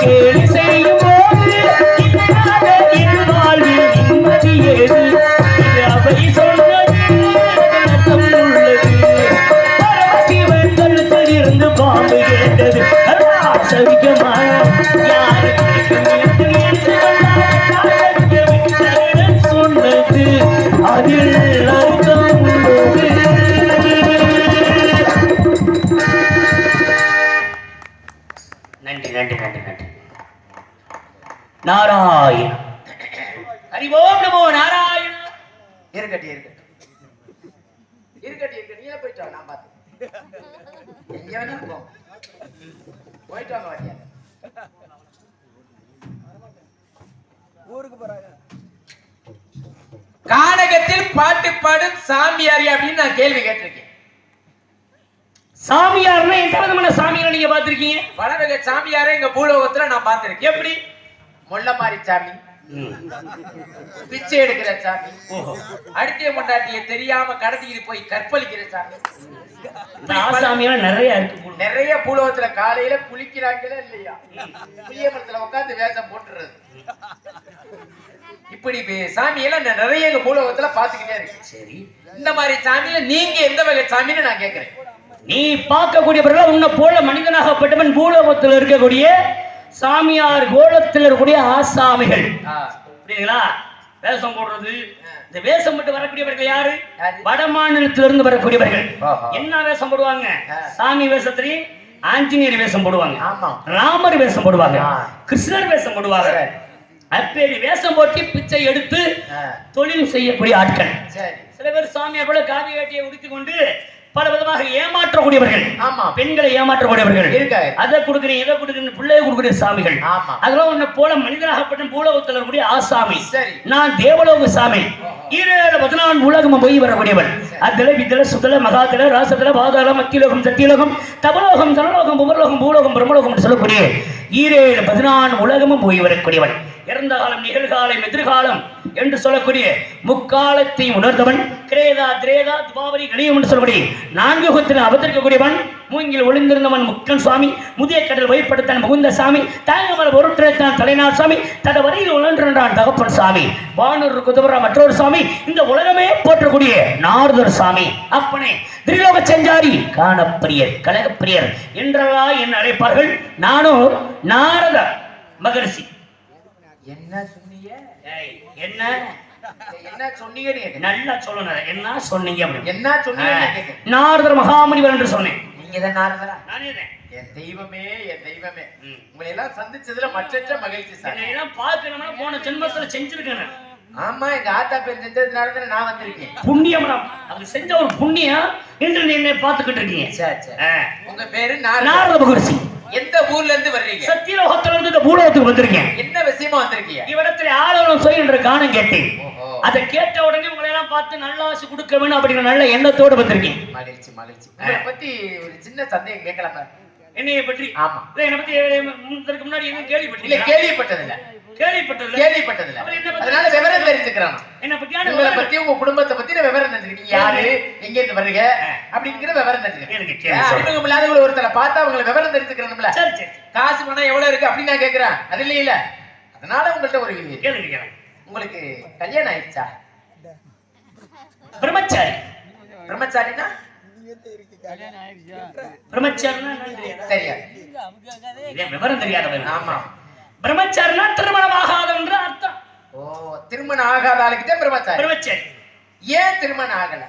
கேலி செய்யும் போது வாழ்வில் நிம்மதி ஏது அவை சொன்னது உள்ளது பரமசிவன் கழுத்தில் இருந்து பாம்பு கேட்டது சவிக்கமா யாரு சொன்னது அதில் அர்த்தம் உள்ளது. நன்றி நன்றி நன்றி நன்றி. நாராயண ஹரிவோம் நமோ நாராயண. இருக்கட்டி இருக்கட்டி இருக்கட்டி இருக்க நீயே போயிட்டா நான் பார்த்து எங்க வேணா போ போயிட்டு வாங்க வாடியா ஊருக்கு போறாங்க. கானகத்தில் பாட்டு பாடும் சாமியாரி அப்படின்னு நான் கேள்வி கேட்டிருக்கேன். சாமியார்னா எந்த விதமான சாமியார் நீங்க பாத்திருக்கீங்க? வளவக சாமியாரை எங்க பூலோகத்துல நான் பார்த்திருக்கேன். எப்படி? முள்ளமாரி சாமி, பிச்சை எடுக்கிற சாமி, அடுத்த முண்டாட்டிய தெரியாம கடத்திட்டு போய் கற்பழிக்கிற சாமி, சாமியெல்லாம் நிறைய இருக்கு. நிறைய பூலோகத்துல காலையில குளிக்கிறாங்களா இல்லையா, புளிய மரத்துல உட்காந்து வேஷம் போட்டுறது, இப்படி சாமியெல்லாம் நிறைய எங்க பூலோகத்துல பாத்துக்கிட்டே இருக்கு. சரி, இந்த மாதிரி சாமியில நீங்க எந்த வகை சாமின்னு நான் கேட்கிறேன். நீ பார்க்கக்கூடியவர்கள் உன்னை போல மனிதனாகப்பட்டவன் பூலோகத்தில் இருக்கக்கூடிய சாமியார் கோலத்தில் இருக்கக்கூடிய ஆசாமிகள். புரியுதுங்களா? வேஷம் போடுறது, இந்த வேஷம் மட்டும் வரக்கூடியவர்கள் யாரு? வட மாநிலத்திலிருந்து வரக்கூடியவர்கள். என்ன வேஷம் போடுவாங்க? சாமி வேஷத்திலேயே ஆஞ்சநேயர் வேஷம் போடுவாங்க, ராமர் வேஷம் போடுவாங்க, கிருஷ்ணர் வேஷம் போடுவாங்க. அப்படி வேஷம் போட்டு பிச்சை எடுத்து தொழில் செய்யக்கூடிய ஆட்கள். சில பேர் சாமியார் போல காவி வேட்டியை உடுத்திக் கொண்டு பல விதமாக ஏமாற்றக்கூடியவர்கள். பெண்களை ஏமாற்றக்கூடியவர்கள். அதை கொடுக்குறேன் இதை கொடுக்குறேன் பிள்ளைய கொடுக்குற சாமிகள். அதெல்லாம் உன்னை போல மனிதனாகப்பட்ட பூலோகத்தில் இருக்கக்கூடிய ஆசாமி. நான் தேவலோக சாமி. 14 உலகம் போய் வரக்கூடியவன். அதுல விதல சுதல மகாதல ராசதல பாதாளம் மத்தியலோகம் சத்தியலோகம் தபலோகம் தனலோகம் புவர்லோகம் பூலோகம் பிரம்மலோகம் சொல்லக்கூடிய 14 உலகமும் போய் வரக்கூடியவன். இறந்த காலம் நிகழ்காலம் எதிர்காலம் என்று சொல்லக்கூடிய முக்காலத்தை உணர்ந்தவன். கிரேதா திரேதா துவாபரி கலியுகம் என்று சொல்லக்கூடிய 4 யுகத்தில் அவதரிக்கக்கூடியவன். மூங்கில் ஒளிந்திருந்தவன் முக்கன் சுவாமி, முதிய கடல் வழிபடுத்தான் முகுந்த சாமி, தாயமல பொருட்தான் தலைநாள் சாமி, தட வரையில் உழன்றான் தகப்பன் சாமி, வானூர் குதவரா மற்றொரு சாமி, இந்த உலகமே போற்றக்கூடிய நாரதர் சாமி. அப்பனே திரிலோக செஞ்சாரி காணப்பிரியர் கலகப்பிரியர் என்றெல்லாம் என்ன அழைப்பார்கள். நானும் நாரத மகரிஷி. என்ன சொன்னீங்க? என்ன என்ன சொன்னீங்க? நல்லா சொல்லணும். என்ன சொன்னீங்க? என்ன சொன்னீங்க? நாரதர் மகாமுனிவர் என்று சொன்னேன். நீங்க தான் நாரதரா? நானே தான். என் தெய்வமே என் தெய்வமே, உங்களை எல்லாம் சந்திச்சதுல மற்றற்ற மகிழ்ச்சி சார். இதெல்லாம் பார்க்கணும்னா போன ஜென்மத்துல செஞ்சிருக்கேன். ஆமா, எங்க ஆத்தா பேர் செஞ்சதுனால நான் வந்திருக்கேன். புண்ணியம் அது செஞ்ச ஒரு புண்ணியம் என்று நீ என்னை பார்த்துக்கிட்டு இருக்கீங்க. சரி சரி. உங்க பேரு நாரத மகரிஷி. எந்த ஊர்ல இருந்து வர்றீங்க? சத்தியலோகத்துல இருந்து இந்த பூலோகத்துக்கு வந்திருக்கேன். என்ன விஷயமா வந்திருக்கீங்க? இவரத்துல ஆளவனம் சொல் என்ற காணம் கேட்டேன். அதை கேட்ட உடனே உங்களை எல்லாம் பார்த்து நல்ல ஆசை கொடுக்க வேணும் அப்படிங்கிற நல்ல எண்ணத்தோடு வந்திருக்கேன். மகிழ்ச்சி மகிழ்ச்சி. உங்களை பத்தி ஒரு சின்ன சந்தேகம் கேட்கலாமா? என்னைய பற்றி? ஆமா. என்னை பத்தி முன்னாடி எதுவும் கேள்விப்பட்டீங்க? கேள்விப்பட்டதில்லை. கேள்விப்பட்டதில்லை. அதனால விவரம் தெரிஞ்சுக்கிறான். என்ன பத்தி? உங்களை பத்தி உங்க குடும்பத்தை பத்தி விவரம் தெரிஞ்சுக்கிறீங்க. யாரு, எங்க இருந்து வர்றீங்க அப்படிங்கிற விவரம் தெரிஞ்சுக்கிறேன். அறிமுகம் இல்லாதவங்களை ஒருத்தரை பார்த்தா அவங்களை விவரம் தெரிஞ்சுக்கிறோம்ல. காசு பணம் எவ்வளவு இருக்கு அப்படின்னு நான் கேட்கிறேன். அது இல்லையில, அதனால உங்கள்கிட்ட ஒரு கேள்வி கேட்கிறேன். உங்களுக்கு கல்யாணம் ஆயிடுச்சா? பிரம்மச்சாரி. பிரம்மச்சாரினா பிரம்மச்சாரினா சரியா? விவரம் தெரியாதவன். ஆமா, பிரம்மச்சாரினா திருமணம் ஆகாதவன்ற அர்த்தம். ஓ, திருமணம் ஆகாத ஆளுக்கிட்ட பிரம்மச்சாரி. பிரம்மச்சாரி. ஏன் திருமணம் ஆகல?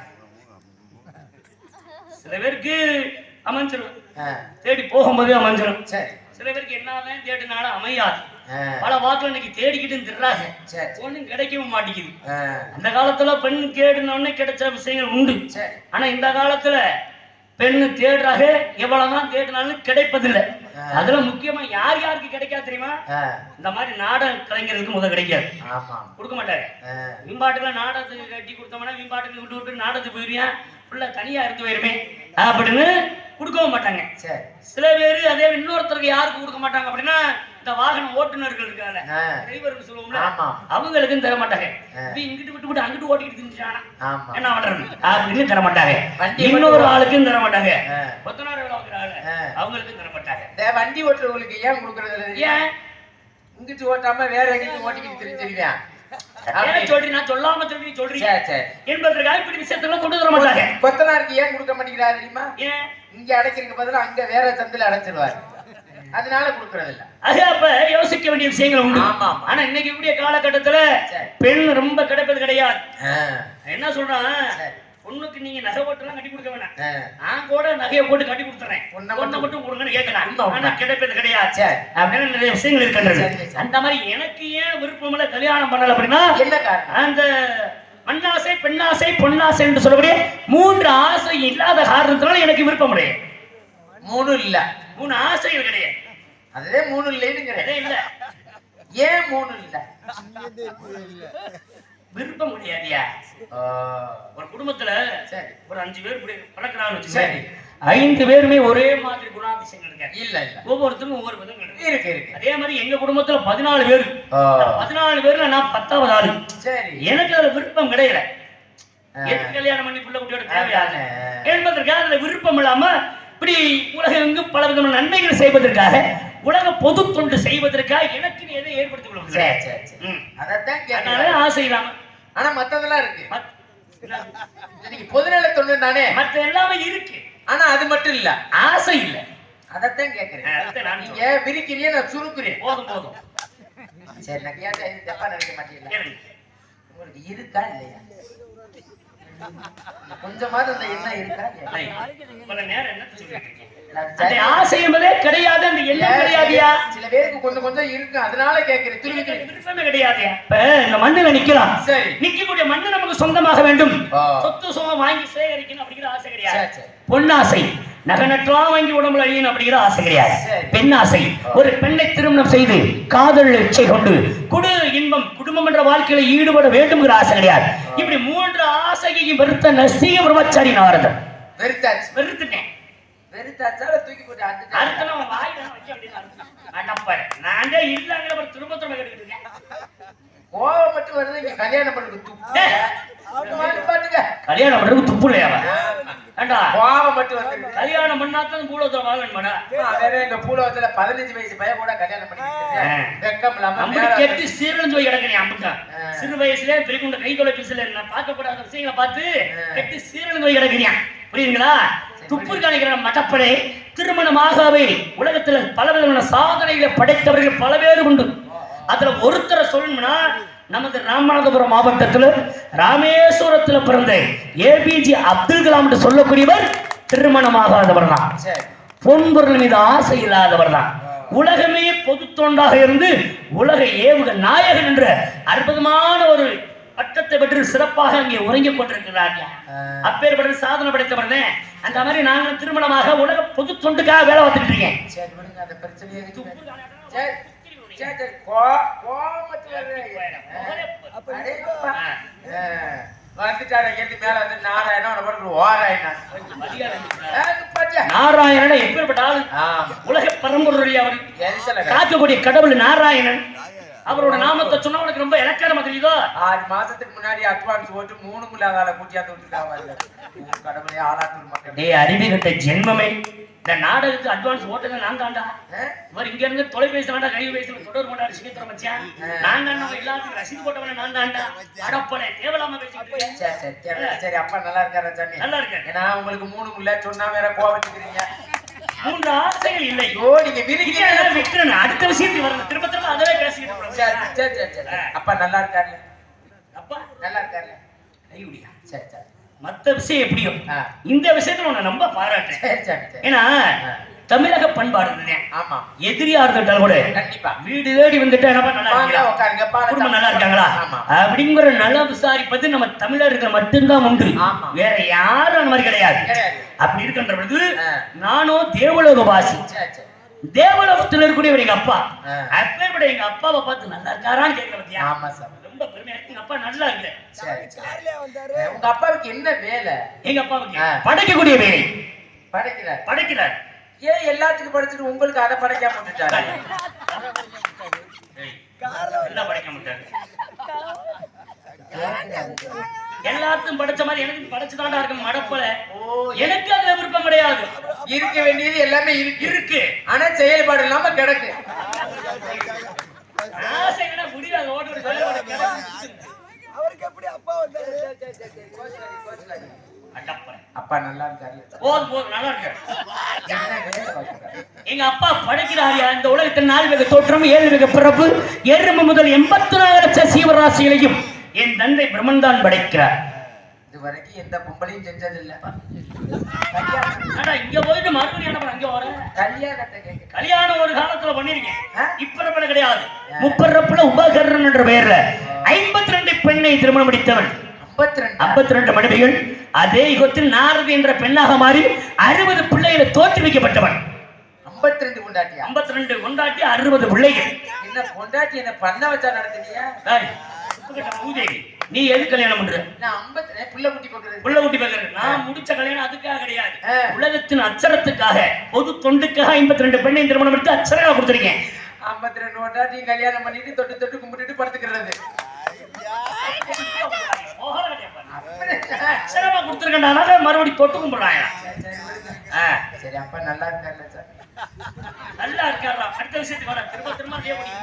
சில பேருக்கு அமைஞ்சிடும், தேடி போகும்போது அமைஞ்சிடும். சரி. சில பேருக்கு என்னதான் தேடினாலும் அமையாது. பல வாக்குல இன்னைக்கு தேடிக்கிட்டு திடுறாங்க, ஒண்ணும் கிடைக்கவும் மாட்டேங்குது. அந்த காலத்துல பெண் தேடினோடனே கிடைச்ச விஷயங்கள் உண்டு. ஆனா இந்த காலத்துல பெண்ணு தேடுறாங்க, எவ்வளவுதான் தேடினாலும் கிடைப்பதில்லை. அதுல முக்கியமா யார் யாருக்கு கிடைக்காது தெரியுமா? இந்த மாதிரி நாடக கலைஞர்களுக்கு முதல் கிடைக்காது, கொடுக்க மாட்டாங்க. வீம்பாட்டுல நாடகத்துக்கு கட்டி கொடுத்தோம்னா வீம்பாட்டுக்கு விட்டு விட்டு நாடகத்துக்கு போயிருவேன், ஃபுல்லா தனியா இருந்து போயிருமே அப்படின்னு கொடுக்கவும் மாட்டாங்க. சில பேரு அதே இன்னொருத்தருக்கு யாருக்கு கொடுக்க மாட்டாங்க அப்படின்னா, இந்த வாகன ஓட்டுநர்கள் இருக்காங்க, டிரைவருக்கு சொல்லுவோம்ல, அவங்களுக்கும் தர மாட்டாங்க. இங்கிட்டு விட்டு விட்டு அங்கிட்டு ஓட்டிக்கிட்டு இருந்துச்சானா என்ன பண்றது அப்படின்னு தர மாட்டாங்க. இன்னொரு ஆளுக்கும் தர மாட்டாங்க. கொத்தனார் அவங்களுக்கும் தர மாட்டாங்க. வண்டி ஓட்டுறவங்களுக்கு ஏன் கொடுக்கறது? ஏன் இங்கிட்டு ஓட்டாம வேற எங்கிட்டு ஓட்டிக்கிட்டு தெரிஞ்சிருவேன் சொல்றீ நான் சொல்லாம சொல்லி சொல்றீங்க சரி சரி என்பதற்காக இப்படி விஷயத்தெல்லாம் கொண்டு வர மாட்டாங்க. கொத்தனாருக்கு ஏன் கொடுக்க மாட்டேங்கிறாரு தெரியுமா? ஏன் இங்க அடைக்கிறதுக்கு பதிலா அங்க வேற சந்தில அடைச்சிருவாரு, அதனால கொடுக்கறது இல்ல. அது அப்ப யோசிக்க வேண்டிய விஷயங்கள் உண்டு. ஆனா இன்னைக்கு இப்படிய காலகட்டத்துல பெண் ரொம்ப கிடைப்பது கிடையாது. என்ன சொல்றான், பொண்ணுக்கு நீங்க நகை போட்டுலாம் கட்டி கொடுக்க வேணாம், நான் கூட நகையை போட்டு கட்டி கொடுத்துறேன், பொண்ணை மட்டும் கொடுங்கன்னு கேட்கலாம். ஆனா கிடைப்பது கிடையாது அப்படின்னு நிறைய விஷயங்கள் இருக்கின்றது. அந்த மாதிரி எனக்கு ஏன் விருப்பம் இல்ல கல்யாணம் பண்ணல அப்படின்னா என்ன காரணம்? அந்த மண்ணாசை பெண்ணாசை பொன்னாசை என்று சொல்லக்கூடிய 3 ஆசை இல்லாத காரணத்தினால எனக்கு விருப்பம் கிடையாது. 3 இல்ல, 3 ஆசைகள் கிடையாது. அதே 3 இல்லைன்னு இல்ல. ஏன் 3 இல்ல? விருப்பம் கிடையாதியா. ஒரு குடும்பத்துல ஒரு 5 பேர் பழக்கிறான்னு வச்சுக்கோங்க, 5 பேருமே ஒரே மாதிரி குணாதிசயங்கள் இருக்காது. இல்ல இல்ல, ஒவ்வொருத்தரும் ஒவ்வொரு விதம் இருக்கு. அதே மாதிரி எங்க குடும்பத்துல 14 பேர், 14 பேர்ல நான் 10வது ஆளு. எனக்கு அதுல விருப்பம் கிடையாது. எதுக்கு கல்யாணம் பண்ணி புள்ள குட்டியோட தேவையான என்பதற்காக அதுல விருப்பம் இல்லாம இப்படி உலகெங்கும் பல விதமான நன்மைகள் செய்வதற்காக, உலக பொது தொண்டு செய்வதற்காக எனக்கு எதை ஏற்படுத்திக் கொள்ளும் ஆசை இல்லாம. ஆனா மத்ததெல்லாம் இருக்கு, பொதுநல தொண்டு தானே, மத்த எல்லாமே இருக்கு. ஆனா அது மட்டும் இல்ல, ஆசை இல்ல. அதத்தான் கேக்குறேன். நீங்க விரிக்கிறீங்க, நான் சுருக்குறேன். போதும் போதும். சரி, நான் கேட்டா இது தப்பா நினைக்க மாட்டீங்களா? உங்களுக்கு இருக்கா இல்லையா? கொஞ்சமாவது அந்த எண்ணம் இருக்கா? நேரம் என்ன சொல்லிட்டு ஆசை என்பதே கிடையாது, அந்த எண்ணம் கிடையாதியா. சில பேருக்கு கொஞ்சம் கொஞ்சம் இருக்கு, அதனால கேட்கிறேன். விருப்பமே கிடையாதியா. இப்ப இந்த மண்ணுல நிக்கலாம், நிக்கக்கூடிய மண்ணு நமக்கு சொந்தமாக வேண்டும், சொத்து சுகம் வாங்கி சேகரிக்கணும் அப்படிங்கிற ஆசை கிடையாது. பொன்னாசை நகை நட்டெல்லாம் வாங்கி உடம்புல அழியணும் அப்படிங்கிற ஆசை கிடையாது. பெண்ணாசை ஒரு பெண்ணை திருமணம் செய்து காதல் இச்சை கொண்டு குடு இன்பம் குடும்பம் என்ற வாழ்க்கையில ஈடுபட வேண்டும்ங்கிற ஆசை கிடையாது. இப்படி 3 ஆசையையும் வெறுத்த நஸ்திக பிரம்மச்சாரி நாரதன். வெறுத்துட்டேன். தூக்கி போட்டு திரும்ப திரும்ப கேட்டுக்கிட்டு கோவம் மட்டும் வருது. இங்க கல்யாணம் பண்றது கல்யாணம் பண்றது துப்பு இல்லையா? கோவம் மட்டும் வந்து கல்யாணம் பண்ணாதான் பூலோகத்துல வாங்கணுமாடா? எங்க பூலோகத்துல 15 வயசு பையன் கூட கல்யாணம் பண்ணிட்டு வெக்கம் இல்லாம கெட்டு சீரழிஞ்சு போய் கிடக்கிறேன். அப்படித்தான் சிறு வயசுல பெரியகுண்ட கை தொலைபேசியில நான் பார்க்கப்படாத விஷயங்களை பார்த்து கெட்டு சீரழிஞ்சு போய் கிடக்கிறேன். புரியுதுங்களா? துப்புர்காணிக்கிற மட்டப்படை திருமணமாகவே உலகத்துல பல விதமான சாதனைகளை படைத்தவர்கள் பல பேர் உண்டு. அதுல ஒருத்தரை சொல்லணும்னா நமது ராமநாதபுரம் மாவட்டத்தில் ராமேஸ்வரத்துல பிறந்த ஏபிஜே அப்துல் கலாம் என்று சொல்லக்கூடியவர் திருமணமாகாதவர் தான். பொன்பொருள் மீது ஆசை இல்லாதவர் தான். உலகமே பொது தொண்டாக இருந்து உலக ஏவுக நாயகன் என்ற அற்புதமான ஒரு பட்டத்தை பெற்று சிறப்பாக அங்கே உறங்கிக் கொண்டிருக்கிறார்கள். அப்பேற்பட்ட சாதனை படைத்தவர். அந்த மாதிரி நாங்கள் திருமணமாக உலக பொது தொண்டுக்காக வேலை பார்த்துட்டு இருக்கேன். நாராயணன் எப்பேற்பட்ட ஆள், உலக பரம்பொருள். அவர் காக்கக்கூடிய கடவுள் நாராயணன். அவரோட நாமத்தை சொன்னா உனக்கு ரொம்ப இலக்காரமா தெரியுதோ? 6 மாசத்துக்கு முன்னாடி அட்வான்ஸ் போட்டு 3 முள்ளாதால கூட்டியாந்து விட்டுட்டாங்க. கடவுளே ஆளாத்தூர் மக்கள். டேய் அறிவிகட்ட ஜென்மமே, இந்த நாடகத்துக்கு அட்வான்ஸ் ஓட்டல நான் தான்டா. இவர் இங்க இருந்து தொலைபேசி தான்டா கைபேசில தொடர் கொண்டாடி சிக்கிற மச்சான். நான் தான் நம்ம எல்லாத்துக்கும் ரசீது போட்டவனே நான் தான்டா. அடப்படே தேவலாம பேசிட்டு. சரி சரி, அப்பா நல்லா இருக்காரா சாமி? நல்லா இருக்கேன். ஏன்னா உங்களுக்கு 3 முள்ள சொன்னா வேற கோவத்துக்குறீங்க. 3 ஆசைகள் இல்லை. ஓ நீங்க விரிக்கிறீங்க விட்டுறேன். அடுத்த விஷயத்துக்கு வரணும். திரும்ப திரும்ப அதவே பேசிட்டு இருக்கோம். சரி. அப்பா நல்லா இருக்காரு? அப்பா நல்லா இருக்காரு. கையுடியா. சரி. மத்த விஷயம் எப்படியோ இந்த விஷயத்துல உன்னை ரொம்ப பாராட்டுறேன். ஏன்னா தமிழக பண்பாடு இருந்தேன். ஆமா, எதிரியா இருந்தாலும் கூட கண்டிப்பா வீடு தேடி வந்துட்டா என்ன குடும்பம் நல்லா இருக்காங்களா அப்படிங்கிற நல விசாரிப்பது நம்ம தமிழர்கள் மட்டும்தான் உண்டு. வேற யாரும் அந்த மாதிரி கிடையாது. அப்படி இருக்கின்ற பொழுது நானும் தேவலோக வாசி. தேவலோகத்தில் இருக்கக்கூடிய எங்க அப்பா அப்பேற்பட எங்க அப்பாவை பார்த்து நல்லா இருக்காரான்னு கேட்க பத்தியா? ஆமா சார், ரொம்ப பெருமையா இருக்கு. எங்க அப்பா நல்லா இருக்கு. உங்க அப்பாவுக்கு என்ன வேலை? எங்க அப்பாவுக்கு படைக்கக்கூடிய வேலை. படைக்கிறார். ஏன் எல்லாத்துக்கும் படிச்சுட்டு உங்களுக்கு அதை படைக்காம விட்டுட்டாரு? எல்லாம் படைக்க மாட்டாரு. எல்லாத்தையும் படைச்ச மாதிரி எனக்கு படைச்சுதான்டா இருக்கு மடப்பல. எனக்கு அதுல விருப்பம் கிடையாது. இருக்க வேண்டியது எல்லாமே இருக்கு, ஆனா செயல்பாடு இல்லாம கிடக்கு. அப்பா நல்லா இருக்காரு. போதும் போதும் நல்லா இருக்க. என்ன வேலை பார்க்கறாரு? எங்க அப்பா படைக்கிறாரியா இந்த உலகத்தில் 4 வகை தோற்றம் 7 வகை பிறப்பு எறும்பு முதல் 84 லட்சம் சீவராசிகளையும் என் தந்தை பிரம்மன் தான் படைக்கிறார். இது வரைக்கும் எந்த பொம்பளையும் செஞ்சது இல்ல. இங்க போயிட்டு மறுபடியும் என்ன பண்ண அங்க வர கல்யாணத்தை கேட்க கல்யாணம் ஒரு காலத்துல பண்ணிருக்கேன். இப்பிறப்புல கிடையாது. முப்பிறப்புல உபகரணம் என்ற பெயர்ல 52 பெண்ணை திருமணம் முடித்தவன். 52 மனைவிகள். அதே யுகத்தில் நாரதி என்ற பெண்ணாக மாறி 60 பிள்ளைகளை தோற்றுவிக்கப்பட்டவன். 52 கொண்டாட்டியா? 52 கொண்டாட்டி 60 பிள்ளைகள். என்ன கொண்டாட்டி என்ன பண்ண வச்சா நடத்துறியா? பூதேவி நீ எது கல்யாணம் பண்ற? நான் 50 புள்ள குட்டி பாக்குறது. புள்ள குட்டி பாக்குறது. நான் முடிச்ச கல்யாணம் அதுக்காக கிடையாது. உலகத்தின் அச்சரத்துக்காக பொது தொண்டுக்காக 52 பெண்ணை திருமணம் எடுத்து அச்சரமா கொடுத்திருக்கேன். 52 கொண்டாட்டி கல்யாணம் பண்ணிட்டு தொட்டு தொட்டு கும்பிட்டுட்டு படுத்துக்கிறது. அச்சரமா கொடுத்திருக்கேன்டானால மறுபடியும் தொட்டு கும்பிடுறாங்க. சரி அப்பா நல்லா இருக்காருல்ல சார்? நல்லா இருக்காரா? அடுத்த விஷயத்துக்கு வர திரும்ப திரும்ப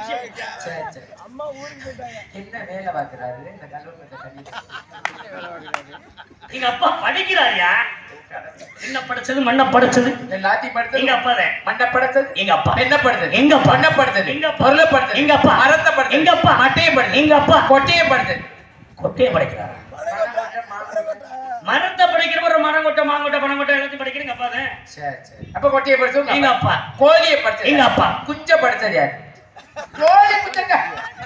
சரி சரி. அம்மா ஊருக்கு போயிட்டாங்க. என்ன வேலை பார்க்கறாரு? இந்த கல்வெட்டு தண்ணி. எங்க அப்பா படிக்கிறாரியா? என்ன படிச்சது? மண்ண படிச்சது. எல்லாத்தையும் படிச்சது எங்க அப்பா தான். மண்ண படிச்சது எங்க அப்பா. என்ன படிச்சது? எங்க அப்பா. மண்ண படிச்சது எங்க அப்பா. பொருளை படிச்சது எங்க அப்பா. மரத்தை படிச்சது எங்க அப்பா. மட்டையை படிச்சது எங்க அப்பா. கொட்டையை படிச்சது. கொட்டையை படிக்கிறாரா? மரத்தை படிக்கிறவர மரம் கொட்டை மாங்கொட்டை பணம் கொட்டை எல்லாத்தையும் படிக்கிறீங்க அப்பா தான். சரி சரி. அப்ப கொட்டையை படிச்சது எங்க அப்பா. கோழியை படிச்சது எங்க அப்பா. குஞ்ச படிச்சது யாரு? கோழி குஞ்சங்க.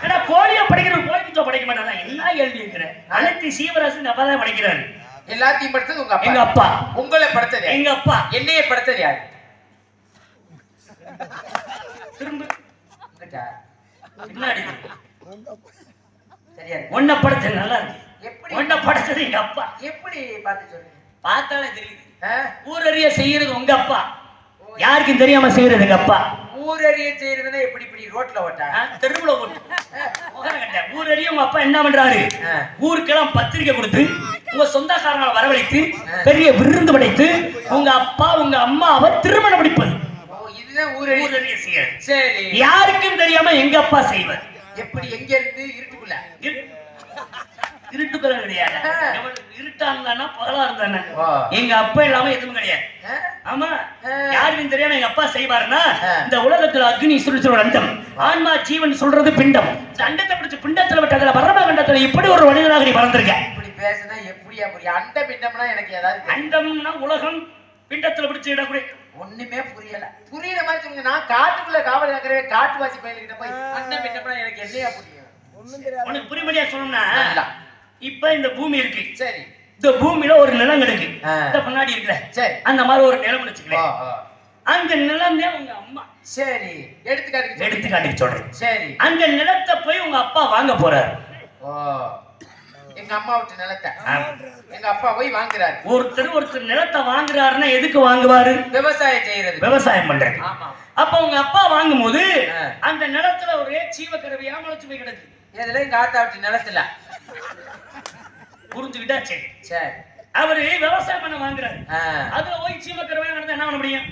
ஏன்னா கோழியை படிக்கிற கோழி குஞ்ச படிக்க மாட்டாங்க. என்ன எழுதி இருக்கிற? அனைத்து சீவராசி அப்பா தான் படிக்கிறாரு. எல்லாத்தையும் படிச்சது உங்க அப்பா. எங்க அப்பா. உங்களை படிச்சது எங்க அப்பா. என்னைய படிச்சது யாரு? திரும்ப பின்னாடி சரியா ஒன்ன படுத்து நல்லா இருக்கு. எப்படி ஒன்ன படுத்தது எங்க அப்பா. எப்படி பார்த்து சொல்லுங்க? பார்த்தாலே தெரியுது. ஊரறிய செய்யறது உங்க அப்பா. யாருக்கும் தெரியாம செய்யறது எங்க அப்பா. ஊரறிய செய்யறதுன்னா எப்படி இப்படி ரோட்ல ஓட்டா? தெருவுல ஓட்டு. ஊரறிய உங்க அப்பா என்ன பண்றாரு? ஊருக்கெல்லாம் பத்திரிக்கை கொடுத்து உங்க சொந்தக்காரங்களை வரவழைத்து பெரிய விருந்து படைத்து உங்க அப்பா உங்க அம்மாவை திருமணம் முடிப்பது. இதுதான் ஊரறிய செய்யறது. சரி. யாருக்கும் தெரியாம எங்க அப்பா செய்வார். எப்படி எங்க இருந்து? இருட்டுக்குள்ள. இருட்டுக்குள்ள கிடையாது. இருட்டா இருந்தானா பகலா இருந்தானே எங்க அப்பா இல்லாம எதுவும் கிடையாது. ஆமா யாருக்கும் தெரியாம எங்க அப்பா செய்வாருன்னா இந்த உலகத்துல அக்னி சுருச்சுரோட அண்டம் ஆன்மா ஜீவன் சொல்றது பிண்டம். அண்டத்தை பிடிச்ச பிண்டத்துல விட்டதுல பரம கண்டத்துல இப்படி ஒரு மனிதனாக நீ வளர்ந்திருக்க. இப்படி பேசினா எப்படியா புரியும்? அண்ட பிண்டம்னா எனக்கு ஏதாவது அண்டம்னா உலகம் பிண்டத்துல பிடிச்சு இடக்கூடிய ஒண்ணுமே புரியல. புரியுற மாதிரி சொல்லுங்க. நான் காட்டுக்குள்ள காவல் இருக்கிறேன். காட்டுவாசி பயில்கிட்ட போய் அண்ட பிண்டம்னா எனக்கு என்னையா புரியும்? உனக்கு புரியும்படியா சொல்லணும்னா இப்ப இந்த பூமி இருக்கு. சரி. இந்த பூமியில ஒரு நிலம் இருக்கு. இந்த முன்னாடி இருக்குல்ல. சரி. அந்த மாதிரி ஒரு நிலம் வச்சுக்கலாம். அந்த நிலம் தான் உங்க அம்மா. சரி. எடுத்துக்காட்டுக்கு சொல்றேன். சரி. அந்த நிலத்தை போய் உங்க அப்பா வாங்க போறாரு. எங்க அம்மா விட்டு நிலத்தை எங்க அப்பா போய் வாங்குறாரு. ஒருத்தர் நிலத்தை வாங்குறாருன்னா எதுக்கு வாங்குவாரு? விவசாயம் செய்யறது. விவசாயம் பண்றது. ஆமா. அப்ப உங்க அப்பா வாங்கும் போது அந்த நிலத்துல ஒரே சீவக்கருவியா முளைச்சு போய் கிடக்கு. இதுல எங்க ஆத்தா விட்டு நிலத்துல புரிஞ்சுக்கிட்டா சரி. சரி. அவரு விவசாயம் பண்ண வாங்குறாரு. அதுல போய் சீவக்கருவியா நடந்தா என்ன பண்ண முடியும்?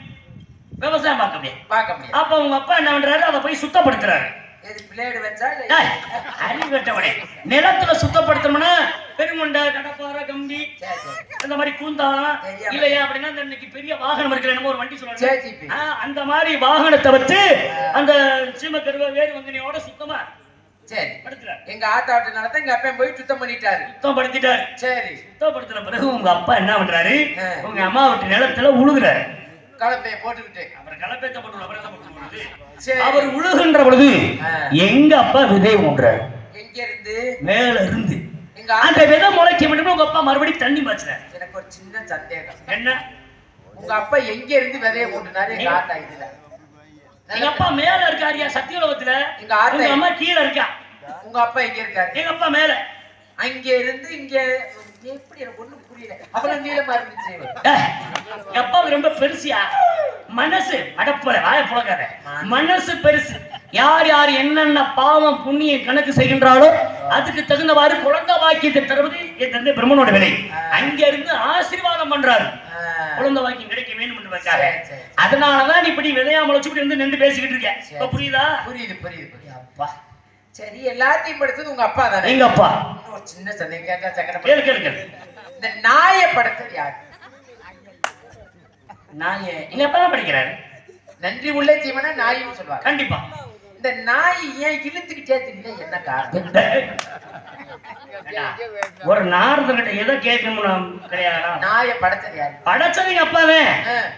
விவசாயம் பார்க்க முடியும். அப்ப உங்க அப்பா என்ன பண்றாரு? அதை போய் சுத்தப்படுத்துறாரு. பிளேடு வச்சா அறிவட்டவனே நிலத்துல சுத்தப்படுத்தணும்னா பெருமுண்டை கடப்பாறை கம்பி அந்த மாதிரி கூந்தாளம் இல்லையா அப்படின்னா இன்னைக்கு பெரிய வாகனம் இருக்கிற என்னமோ ஒரு வண்டி சொல்லுவாங்க. அந்த மாதிரி வாகனத்தை வச்சு அந்த சீமக்கருவை வேறு வந்தனையோட சுத்தமா சரி படுத்துறாரு. எங்க ஆத்தா விட்டு நடத்த எங்க அப்பா போய் சுத்தம் பண்ணிட்டாரு. சுத்தப்படுத்திட்டாரு. சரி. சுத்தப்படுத்தின பிறகு உங்க அப்பா என்ன பண்றாரு? உங்க அம்மா விட்டு நிலத்துல உழுகுறாரு. கலப்பையை போட்டுக்கிட்டு அப்புறம் கலப்பையத்தை போட்டு அவர் உழுகின்ற பொழுது எங்க அப்பா விதை ஊன்றாரு. எங்க இருந்து? மேல இருந்து. அந்த விதை முளைக்க மட்டும் உங்க அப்பா மறுபடியும் தண்ணி பாய்ச்சுறாரு. எனக்கு ஒரு சின்ன சந்தேகம். என்ன? உங்க அப்பா எங்க இருந்து விதையை ஊன்றாரு? எங்க ஆத்தா இதுல. எங்க அப்பா மேல இருக்காரியா சத்தியலோகத்துல. எங்க ஆத்தா அம்மா கீழ இருக்கா. உங்க அப்பா எங்க இருக்காரு? எங்க அப்பா மேல. அங்க இருந்து இங்க எப்படி எனக்கு ஒண்ணும் புரியல. அப்புறம் நீளமா இருந்துச்சு. அப்பா ரொம்ப பெருசியா மனசு அடப்பல வாய புலக்காத. மனசு பெருசு. யார் யார் என்னென்ன பாவம் புண்ணியம் கணக்கு செய்கின்றாலோ அதுக்கு தகுந்தவாறு குழந்தை வாக்கியத்தை தருவது என் தந்தை பிரம்மனோட வேலை. அங்க இருந்து ஆசீர்வாதம் பண்றாரு குழந்தை வாக்கியம் கிடைக்க வேண்டும் என்பதற்காக. அதனாலதான் இப்படி விதையா முளைச்சுட்டு இருந்து நின்று பேசிக்கிட்டு இருக்கேன். இப்ப புரியுதா? புரியுது புரியுது. அப்பா சரி. எல்லாத்தையும் படிச்சது உங்க அப்பா தானே? எங்க அப்பா. ஒரு சின்ன சந்தேகம் கேட்டா சக்கர கேளு கேளு கேளு. இந்த நாயை படைச்சது யாரு? நாய் எங்க அப்பா தான் படிக்கிறாரு. நன்றி உள்ள ஜீவனா நாயின்னு சொல்லுவாங்க. கண்டிப்பா. இந்த நாய் ஏன் இழுத்துக்கிட்டே தெரியல, என்ன காரணம்? ஒரு நாரதர்கிட்ட எதை கேட்கணும்னு கிடையாதா? நாயை படைச்சது யாரு? படைச்சது எங்க அப்பாவே.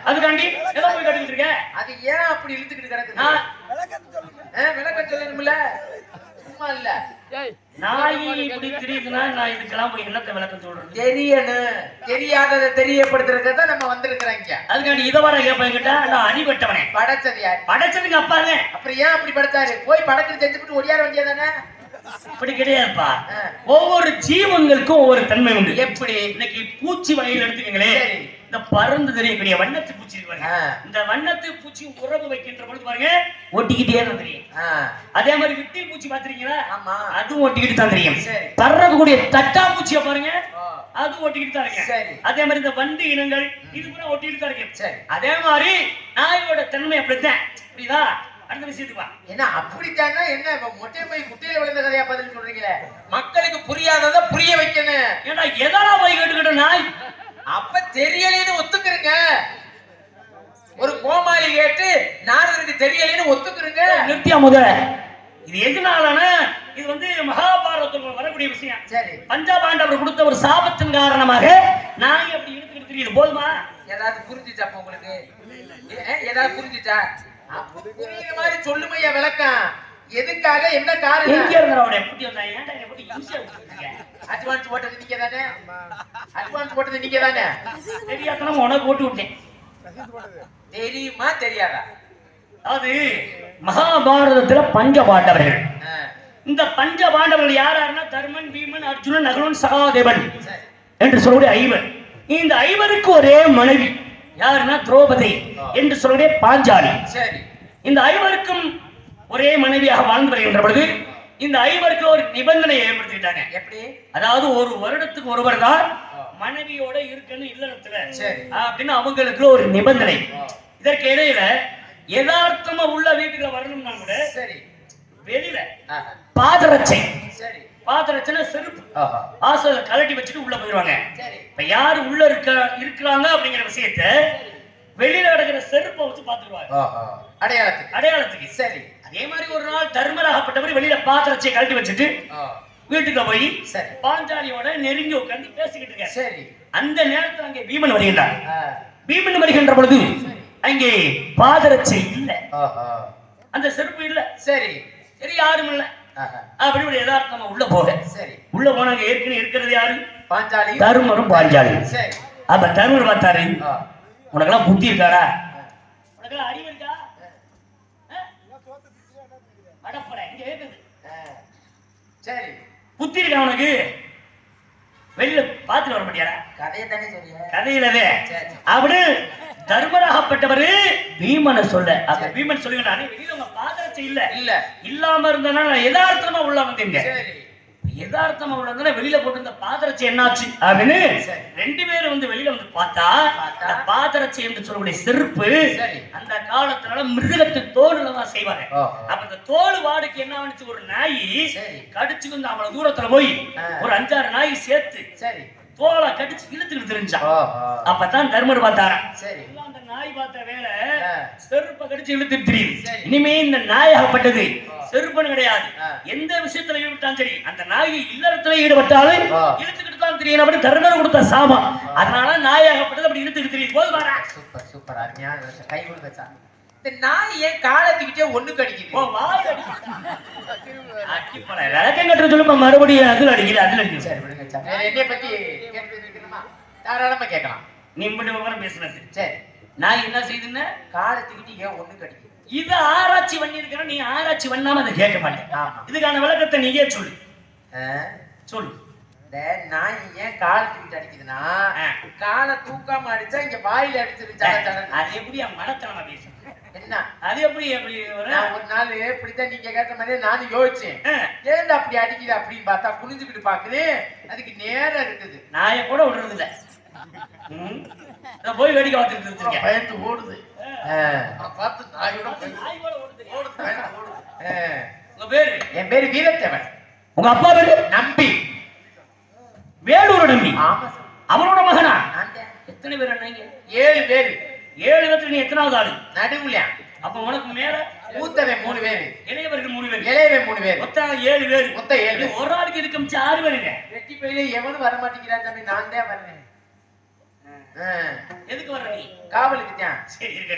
அதுக்காண்டி எதை போய் கட்டிக்கிட்டு இருக்க? அது ஏன் அப்படி இழுத்துக்கிட்டு கிடக்குது? விளக்கம் சொல்லணும்ல, சும்மா இல்ல. நாய் இப்படி தெரியுதுன்னா நான் இதுக்கெல்லாம் போய் என்னத்தை விளக்கம் சொல்றது? தெரியணும், தெரியாததை தெரியப்படுத்துறதுக்கு தான் நம்ம வந்திருக்கிறோம். அதுக்காண்டி இதை வர கேட்பேன்கிட்ட நான் அறிவட்டவனே. படைச்சது யாரு? படைச்சதுங்க அப்பாவே. அப்புறம் ஏன் அப்படி படைச்சாரு? போய் படைக்கிறது செஞ்சுட்டு ஒடியார வேண்டியதானே? அப்படி கிடையாதுப்பா. ஒவ்வொரு ஜீவங்களுக்கும் ஒவ்வொரு தன்மை உண்டு. எப்படி? இன்னைக்கு பூச்சி வகையில் எடுத்துக்கீங்களே, இந்த பறந்து தெரியக்கூடிய வண்ணத்து பூச்சி இருக்கு. இந்த வண்ணத்து பூச்சி உறவு வைக்கின்ற பொழுது பாருங்க ஒட்டிக்கிட்டே தான் தெரியும். அதே மாதிரி விட்டில் பூச்சி பாத்துறீங்களா? அதுவும் ஒட்டிக்கிட்டு தான் தெரியும். பறக்கக்கூடிய தட்டா பூச்சியை பாருங்க, அது ஒட்டிக்கிட்டு தான் இருக்கு. அதே மாதிரி இந்த வண்டு இனங்கள் இது கூட ஒட்டிக்கிட்டு தான் இருக்கு. அதே மாதிரி நாயோட தன்மை அப்படித்தான். புரியுதா? அடுத்த விஷயத்துக்கு வா. என்ன அப்படித்தானா? என்ன மொட்டை போய் குட்டையில விழுந்த கதையா பதில் சொல்றீங்களே? மக்களுக்கு புரியாததை புரிய வைக்கணும். ஏன்னா எதெல்லாம் போய் கேட்டுக்கிட்ட நாய் அப்ப தெரியலன்னு ஒத்துக்குறீங்க. ஒரு கோமாளி கேட்டு நாரதருக்கு தெரியலன்னு ஒத்துக்குறீங்க. நித்யா முத இது எதனாலனா இது வந்து மகாபாரதத்துல வரக்கூடிய விஷயம். சரி, பஞ்சபாண்டவர் கொடுத்த ஒரு சாபத்தின் காரணமாக நாய் அப்படி இழுத்துக்கிட்டு தெரியுது. போதுமா? ஏதாவது புரிஞ்சுச்சா உங்களுக்கு? ஏதாவது புரிஞ்சுச்சா? புரியுற மாதிரி சொல்லுமையா விளக்கம். எதுக்காக, என்ன காரணம்? எங்க இருந்தாரோட எப்படி வந்தாங்க? ஏன்டா என்ன பத்தி ஈஸியா சொல்றீங்க? அட்வான்ஸ் போட்டது நீங்க தானே? அட்வான்ஸ் போட்டது நீங்க தானே? தெரியாதனா உனக்கு போட்டு விட்டேன். தெரியுமா தெரியாதா? அது மகாபாரதத்துல பஞ்சபாண்டவர்கள். இந்த பஞ்சபாண்டவர்கள் யாராருன்னா தர்மன், பீமன், அர்ஜுனன், நகுலன், சகாதேவன் என்று சொல்லக்கூடிய ஐவர். இந்த ஐவருக்கு ஒரே மனைவி யாருன்னா திரௌபதி என்று சொல்லக்கூடிய பாஞ்சாலி. சரி, இந்த ஐவருக்கும் ஒரே மனைவியாக வாழ்ந்து வருகின்ற பொழுது இந்த ஐவருக்கு ஒரு நிபந்தனை ஏற்படுத்திட்டாங்க. எப்படி? அதாவது ஒரு வருடத்துக்கு ஒருவர் தான் மனைவியோட இருக்கணும் இல்லறத்துல அப்படின்னு அவங்களுக்கு ஒரு நிபந்தனை. இதற்கு இடையில யதார்த்தமா உள்ள வீட்டுல வரணும்னா கூட சரி, வெளியில பாதரட்சை, சரி பாதரட்சைனா செருப்பு ஆசையில கலட்டி வச்சுட்டு உள்ள போயிடுவாங்க. இப்ப யாரு உள்ள இருக்கிறாங்க அப்படிங்கிற விஷயத்த வெளியில கிடக்கிற செருப்பை வச்சு பாத்துருவாங்க அடையாளத்துக்கு. சரி, அதே மாதிரி ஒரு நாள் தர்மராகப்பட்டவர் வெளியில பாதரட்சையை கழட்டி வச்சுட்டு வீட்டுக்குள்ள போய் பாஞ்சாலியோட நெருங்கி உட்கார்ந்து பேசிக்கிட்டு இருக்க. சரி, அந்த நேரத்தில் அங்கே பீமன் வருகின்றார். பீமன் வருகின்ற பொழுது அங்கே பாதரட்சை இல்ல, அந்த செருப்பு இல்ல. சரி சரி, யாரும் இல்ல. அப்படி ஒரு யதார்த்தமா உள்ள போக. சரி, உள்ள போனாங்க. ஏற்கனவே இருக்கிறது யாரு? பாஞ்சாலி, தருமரும் பாஞ்சாலி. சரி, அப்ப தருமர் பார்த்தாரு, உனக்கெல்லாம் புத்தி இருக்காடா? உனக்கெல்லாம் அறிவு இருக்கா? அடப்பட இங்க இருக்குது. சரி, புத்தி இருக்கா உனக்கு? வெளியில பாத்துட்டு வர மாட்டியாரா? கதையை தானே சொல்லிய கதையிலவே அப்படி தர்மராகப்பட்டவரு பீமனை சொல்ல. அந்த பீமன் சொல்லுகிறானே, வெளியில உங்க பாதரட்சை இல்ல இல்ல இல்லாம இருந்தனால யதார்த்தமா உள்ள வந்தீங்க. யதார்த்தமா உள்ள வெளியில போட்டு இந்த பாதரட்சை என்னாச்சு அப்படின்னு ரெண்டு பேரும் வந்து வெளியில வந்து பார்த்தா பாதரட்சை என்று சொல்லக்கூடிய செருப்பு அந்த காலத்துல மிருகத்து தோல்ல தான் செய்வாங்க. அப்ப இந்த தோல் வாடுக்கு என்ன ஆனிச்சு, ஒரு நாய் கடிச்சு வந்து அவ்வளவு தூரத்துல போய் ஒரு 5-6 நாய் சேர்த்து சரி தோலை கடிச்சு இழுத்துக்கிட்டு தெரிஞ்சா. அப்பதான் தர்மர் பார்த்தாரா, சரி அந்த நாய் பார்த்த வேலை செருப்பை கடிச்சு இழுத்துட்டு தெரியுது. இனிமே இந்த நாயாகப்பட்டது செருப்பன் கிடையாது, எந்த விஷயத்துல ஈடுபட்டாலும் சரி அந்த நாய் இல்லறத்துல ஈடுபட்டாலும் இழுத்துக்கிட்டு தான் தெரியும் அப்படின்னு தர்மர் கொடுத்த சாபம். அதனால நாயாகப்பட்டது அப்படி இழுத்துக்கிட்டு தெரியுது. போது பாரா. சூப்பர் சூப்பர், அருமையான கை கொடுத்தா. இந்த நாய் ஏன் காலத்துக்கிட்டே ஒண்ணு கடிக்குது? விளக்கம் கட்டுற சொல்லுமா, மறுபடியும் அதுல அடிக்குது அதுல அடிக்குது. சரி விடுங்க, என்னைய பத்தி தாராளமா கேட்கலாம். நீ மட்டும் விவரம் பேசுனது. சரி, நான் என்ன செய்துன்னு காலத்துக்கிட்டு ஏன் ஒண்ணு கடிக்குது? இத ஆராய்ச்சி பண்ணி இருக்கிற, நீ ஆராய்ச்சி பண்ணாம அதை கேட்க மாட்டேன். இதுக்கான விளக்கத்தை நீயே சொல்லு சொல்லு. இந்த நாய் ஏன் காலத்துக்கிட்டு அடிக்குதுன்னா, காலை தூக்காம அடிச்சா இங்க வாயில அடிச்சிருச்சா. அது எப்படி மனத்தனமா பேசு? என்ன அது எப்படி எப்படி ஒரு நாள் இப்படித்தான் நீங்க கேட்ட மாதிரி நானும் யோசிச்சேன், ஏன் அப்படி அடிக்குது அப்படின்னு பார்த்தா குனிஞ்சுக்கிட்டு பாக்குது, அதுக்கு நேரம் இருக்குது. நாயை கூட விடுறது இல்ல, போய் வேடிக்கை பார்த்துட்டு இருக்கேன். பயந்து ஓடுது பார்த்து நாயோட ஓடுது. உங்க பேரு? என் பேரு வீரத்தேவன். உங்க அப்பா பேரு? நம்பி, வேலூர் நம்பி. அவரோட மகனா? எத்தனை பேர்? 7 பேரு. 7 பேத்துல நீ எத்தனாவது ஆளு? நடுவுல. அப்ப உனக்கு மேல மூத்தவன் 3 பேரு, இளையவர்கள் 3 பேர், இளையவன் 3 பேரு, மொத்தம் 7 பேர். மொத்தம் 7 பேர். ஒரு ஆளுக்கு இருக்க மிச்சம் 6 பேருங்க. வெட்டி பையில எவனும் வர மாட்டேங்கிறான் சாமி, நான் தான் வரேன். எதுக்கு வர்ற நீ? காவலுக்கு தான். சரி இருக்கட்டும்.